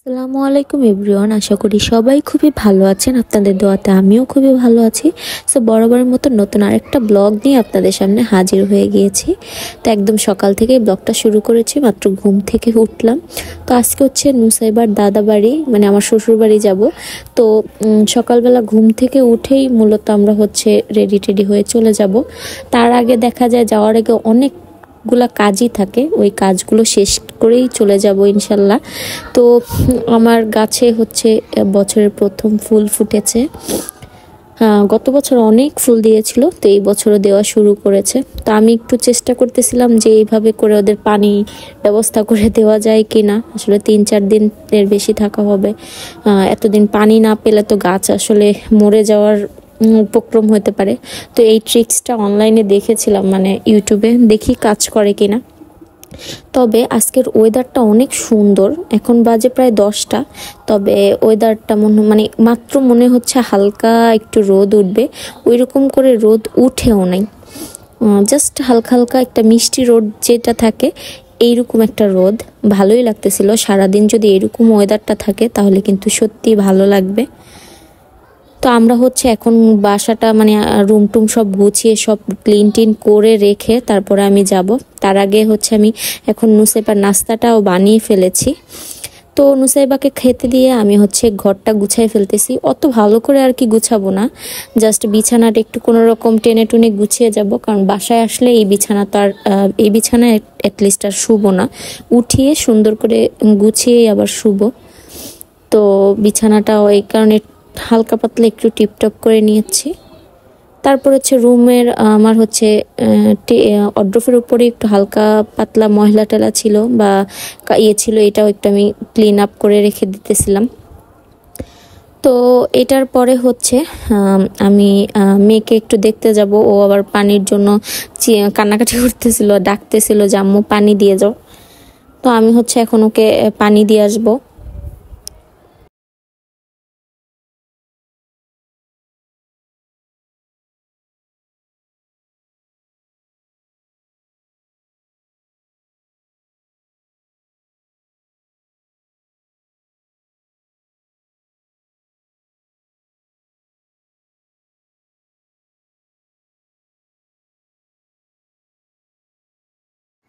আসসালামু আলাইকুম এভরিওয়ান, আশা করি সবাই খুবই ভালো আছেন। আপনাদের দোয়াতে আমিও খুবই ভালো আছি। সো বরাবরের মতো নতুন আরেকটা ব্লগ নিয়ে আপনাদের সামনে হাজির হয়ে গিয়েছি। তো একদম সকাল থেকেই ব্লগটা শুরু করেছি, মাত্র ঘুম থেকে উঠলাম। তো আজকে হচ্ছে নুসাইবার দাদা বাড়ি, মানে আমার শ্বশুর বাড়ি যাব। তো সকালবেলা ঘুম থেকে উঠেই মূলত আমরা হচ্ছে রেডি টেডি হয়ে চলে যাব। তার আগে দেখা যায় যাওয়ার আগে অনেকগুলা কাজই থাকে, ওই কাজগুলো শেষ করেই চলে যাব ইনশাল্লাহ। তো আমার গাছে হচ্ছে বছরের প্রথম ফুল ফুটেছে। গত বছর অনেক ফুল দিয়েছিল, তো এই বছরও দেওয়া শুরু করেছে। তো আমি একটু চেষ্টা করতেছিলাম যে এইভাবে করে ওদের পানি ব্যবস্থা করে দেওয়া যায় কিনা। আসলে 3-4 দিনের বেশি থাকা হবে, এতদিন পানি না পেলে তো গাছ আসলে মরে যাওয়ার উপক্রম হতে পারে। তো এই ট্রিক্সটা অনলাইনে দেখেছিলাম, মানে ইউটিউবে, দেখি কাজ করে কিনা। তবে আজকের ওয়েদারটা অনেক সুন্দর। এখন বাজে প্রায় 10টা, তবে ওয়েদারটা মানে মাত্র মনে হচ্ছে হালকা একটু রোদ উঠবে, ওই রকম করে রোদ উঠেও নাই। জাস্ট হালকা হালকা একটা মিষ্টি রোদ যেটা থাকে, এইরকম একটা রোদ ভালোই লাগতেছিল। সারাদিন যদি এরকম ওয়েদারটা থাকে তাহলে কিন্তু সত্যি ভালো লাগবে। তো আমরা হচ্ছে এখন বাসাটা মানে রুম টুম সব গুছিয়ে সব ক্লিন টিন করে রেখে তারপরে আমি যাব। তার আগে হচ্ছে আমি এখন নুসাইবার নাস্তাটাও বানিয়ে ফেলেছি। তো নুসাইবাকে খেতে দিয়ে আমি হচ্ছে ঘরটা গুছাই ফেলতেছি। অত ভালো করে আর কি গুছাবো না, জাস্ট বিছানাটা একটু কোনো রকম টেনে টুনে গুছিয়ে যাব, কারণ বাসায় আসলে এই বিছানা তো আর এই বিছানায় অ্যাটলিস্ট আর শুবো না, উঠিয়ে সুন্দর করে গুছিয়ে আবার শুবো। তো বিছানাটা ওই কারণে হালকা পাতলা একটু টিপটপ করে নিয়েছি। তারপর হচ্ছে রুমের আমার হচ্ছে অড্রফের উপরে একটু হালকা পাতলা ময়লা টেলা ছিল বা ইয়ে ছিল, এটাও একটু আমি ক্লিন আপ করে রেখে দিতেছিলাম। তো এটার পরে হচ্ছে আমি মেয়েকে একটু দেখতে যাব। ও আবার পানির জন্য কান্নাকাটি করতেছিল, ডাকতেছিল যে আম্মু পানি দিয়ে যাও। তো আমি হচ্ছে এখন ওকে পানি দিয়ে আসবো।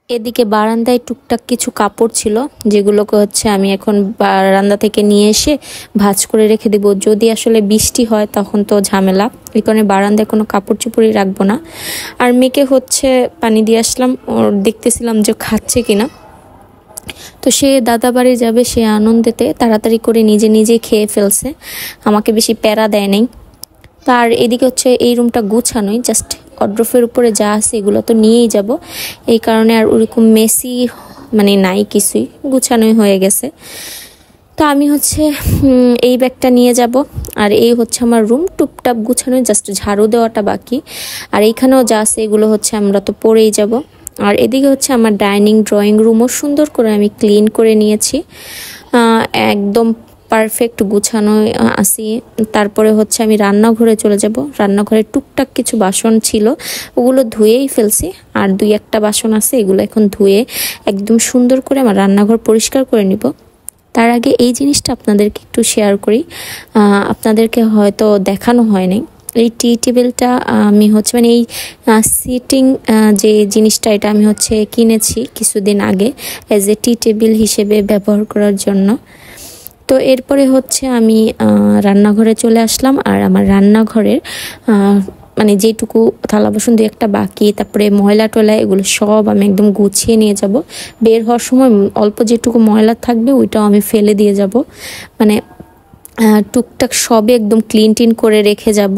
এদিকে বারান্দায় টুকটাক কিছু কাপড় ছিল, যেগুলোকে হচ্ছে আমি এখন বারান্দা থেকে নিয়ে এসে ভাঁজ করে রেখে দিব। যদি আসলে বৃষ্টি হয় তখন তো ঝামেলা, এই কারণে বারান্দায় কোনো কাপড় চোপড়ই রাখবো না। আর মেয়েকে হচ্ছে পানি দিয়ে আসলাম, ওর দেখতেছিলাম যে খাচ্ছে কিনা। তো সে দাদা বাড়ি যাবে, সে আনন্দেতে তাড়াতাড়ি করে নিজে নিজে খেয়ে ফেলছে, আমাকে বেশি প্যারা দেয় নাই। তার এদিকে হচ্ছে এই রুমটা গুছানোই, জাস্ট অড্রফের উপরে যা আছে এগুলো তো নিয়েই যাব, এই কারণে আর ওরকম মেসি মানে নাই, কিছুই গুছানোই হয়ে গেছে। তো আমি হচ্ছে এই ব্যাগটা নিয়ে যাব। আর এই হচ্ছে আমার রুম টুপটাপ গুছানো, জাস্ট ঝাড়ু দেওয়াটা বাকি। আর এইখানেও যা আছে এগুলো হচ্ছে আমরা তো পরেই যাব। আর এদিকে হচ্ছে আমার ডাইনিং ড্রয়িং রুমও সুন্দর করে আমি ক্লিন করে নিয়েছি, একদম পারফেক্ট গুছানো আসি। তারপরে হচ্ছে আমি রান্নাঘরে চলে যাব। রান্নাঘরে টুকটাক কিছু বাসন ছিল, ওগুলো ধুয়েই ফেলছি। আর 2-1টা বাসন আছে, এগুলো এখন ধুয়ে একদম সুন্দর করে আমার রান্নাঘর পরিষ্কার করে নিব। তার আগে এই জিনিসটা আপনাদেরকে একটু শেয়ার করি, আপনাদেরকে হয়তো দেখানো হয় নাই। এই টি টেবিলটা আমি হচ্ছে মানে এই সিটিং যে জিনিসটা, এটা আমি হচ্ছে কিনেছি কিছুদিন আগে অ্যাজ এ টি টেবিল হিসেবে ব্যবহার করার জন্য। তো এরপরে হচ্ছে আমি রান্নাঘরে চলে আসলাম। আর আমার রান্নাঘরের মানে যেটুকু থালা বাসন 2-1টা বাকি, তারপরে ময়লা টয়লা, এগুলো সব আমি একদম গুছিয়ে নিয়ে যাব। বের হওয়ার সময় অল্প যেটুকু ময়লা থাকবে ওইটাও আমি ফেলে দিয়ে যাব, মানে টুকটাক সবে একদম ক্লিন টিন করে রেখে যাব।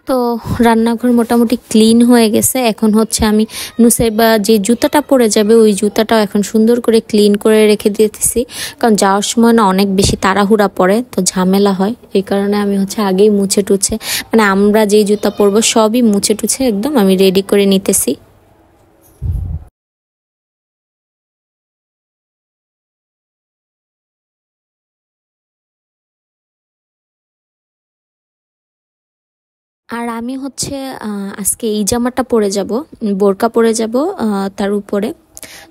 তো রান্নাঘর মোটামুটি ক্লিন হয়ে গেছে। এখন হচ্ছে আমি নুসাইবা যে জুতাটা পরে যাবে ওই জুতাটাও এখন সুন্দর করে ক্লিন করে রেখে দিতেছি, কারণ যাওয়ার সময় না অনেক বেশি তাড়াহুড়া পড়ে, তো ঝামেলা হয়। এই কারণে আমি হচ্ছে আগেই মুছে টুছে, মানে আমরা যেই জুতা পরবো সবই মুছে টুছে একদম আমি রেডি করে নিতেছি। আর আমি হচ্ছে আজকে এই জামাটা পরে যাব, বোরকা পরে যাব তার উপরে।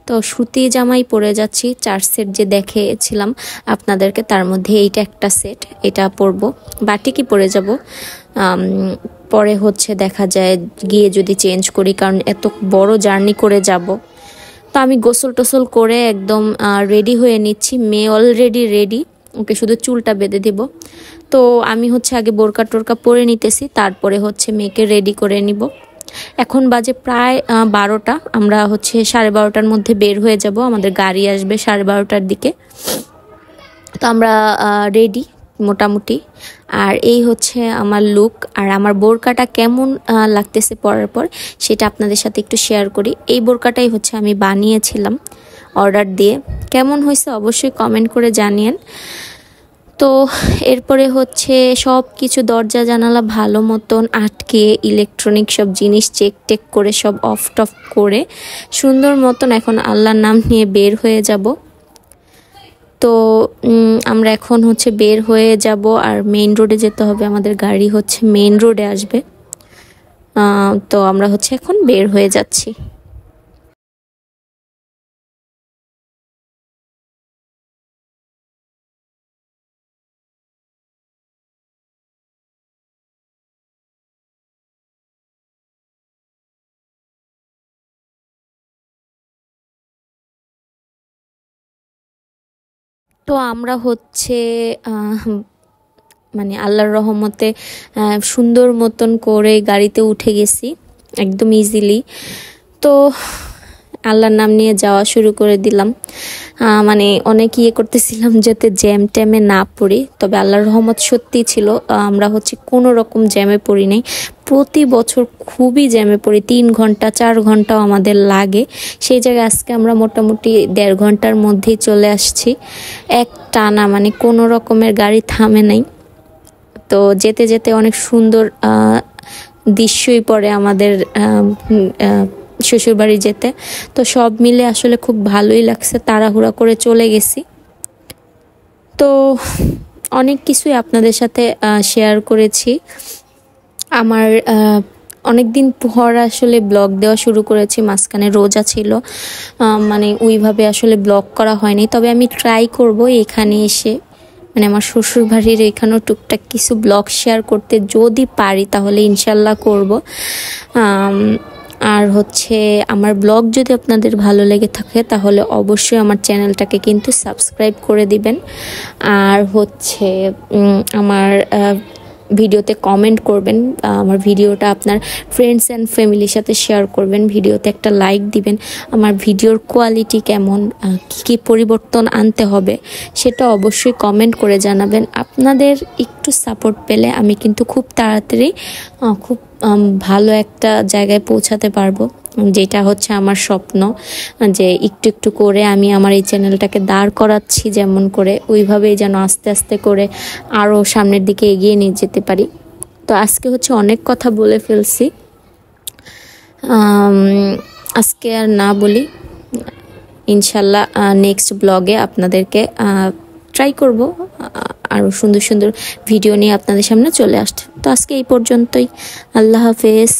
তো সুতি জামাই পরে যাচ্ছি, 4 সেট যে দেখেছিলাম আপনাদেরকে তার মধ্যে এইটা একটা সেট, এটা পরবো। বাটিকই পরে যাব, পরে হচ্ছে দেখা যায় গিয়ে যদি চেঞ্জ করি, কারণ এত বড় জার্নি করে যাব। তো আমি গোসল টোসল করে একদম রেডি হয়ে নিচ্ছি। মেয়ে অলরেডি রেডি, ওকে শুধু চুলটা বেঁধে দিব। তো আমি হচ্ছে আগে বোরকা টোরকা পরে নিতেছি, তারপরে হচ্ছে মেয়েকে রেডি করে নিব। এখন বাজে প্রায় 12টা, আমরা হচ্ছে 12:30টার মধ্যে বের হয়ে যাব, আমাদের গাড়ি আসবে 12:30টার দিকে। তো আমরা রেডি মোটামুটি। আর এই হচ্ছে আমার লুক। আর আমার বোরকাটা কেমন লাগতেছে পরার পর সেটা আপনাদের সাথে একটু শেয়ার করি। এই বোরকাটাই হচ্ছে আমি বানিয়েছিলাম অর্ডার দিয়ে, কেমন হয়েছে অবশ্যই কমেন্ট করে জানিয়েন। তো এরপরে হচ্ছে সব কিছু দরজা জানালা ভালো মতন আটকে, ইলেকট্রনিক সব জিনিস চেক টেক করে সব অফ টফ করে সুন্দর মতন এখন আল্লাহর নাম নিয়ে বের হয়ে যাব। তো আমরা এখন হচ্ছে বের হয়ে যাব, আর মেইন রোডে যেতে হবে, আমাদের গাড়ি হচ্ছে মেইন রোডে আসবে। তো আমরা হচ্ছে এখন বের হয়ে যাচ্ছি। তো আমরা হচ্ছে মানে আল্লাহর রহমতে সুন্দর মতন করে গাড়িতে উঠে গেছি একদম ইজিলি। তো আল্লাহর নাম নিয়ে যাওয়া শুরু করে দিলাম। মানে অনেক ইয়ে করতেছিলাম যাতে জ্যাম ট্যামে না পড়ি, তবে আল্লাহর রহমত সত্যি ছিল, আমরা হচ্ছে কোনো রকম জ্যামে পড়ি নাই। প্রতি বছর খুবই জ্যামে পড়ি, 3 ঘন্টা 4 ঘন্টাও আমাদের লাগে। সেই জায়গায় আজকে আমরা মোটামুটি 1.5 ঘন্টার মধ্যেই চলে আসছি এক টানা, মানে কোনো রকমের গাড়ি থামে নাই। তো যেতে যেতে অনেক সুন্দর দৃশ্যই পড়ে আমাদের শ্বশুরবাড়ি যেতে। তো সব মিলে আসলে খুব ভালোই লাগছে, তাড়াহুড়া করে চলে গেছি। তো অনেক কিছুই আপনাদের সাথে শেয়ার করেছি। আমার অনেক দিন পর আসলে ব্লগ দেওয়া শুরু করেছি, মাঝখানে রোজা ছিল, মানে ওইভাবে আসলে ব্লগ করা হয়নি। তবে আমি ট্রাই করব এখানে এসে, মানে আমার শ্বশুরবাড়ির এখানেও টুকটাক কিছু ব্লগ শেয়ার করতে, যদি পারি তাহলে ইনশাল্লাহ করব। আর হচ্ছে আমার ব্লগ যদি আপনাদের ভালো লেগে থাকে তাহলে অবশ্যই আমার চ্যানেলটাকে কিন্তু সাবস্ক্রাইব করে দিবেন। আর হচ্ছে আমার ভিডিওতে কমেন্ট করবেন, আমার ভিডিওটা আপনার ফ্রেন্ডস অ্যান্ড ফ্যামিলির সাথে শেয়ার করবেন, ভিডিওতে একটা লাইক দিবেন। আমার ভিডিওর কোয়ালিটি কেমন, কী কী পরিবর্তন আনতে হবে সেটা অবশ্যই কমেন্ট করে জানাবেন। আপনাদের একটু সাপোর্ট পেলে আমি কিন্তু খুব তাড়াতাড়ি খুব ভালো একটা জায়গায় পৌঁছাতে পারবো, যেটা হচ্ছে আমার স্বপ্ন, যে একটু একটু করে আমি আমার এই চ্যানেলটাকে দাঁড় করাচ্ছি, যেমন করে ওইভাবেই যেন আস্তে আস্তে করে আরও সামনের দিকে এগিয়ে নিয়ে যেতে পারি। তো আজকে হচ্ছে অনেক কথা বলে ফেলছি, আজকে আর না বলি। ইনশাল্লাহ নেক্সট ব্লগে আপনাদেরকে ট্রাই করব আরও সুন্দর সুন্দর ভিডিও নিয়ে আপনাদের সামনে চলে আসতে। তো আজকে এই পর্যন্তই, আল্লাহ হাফেজ।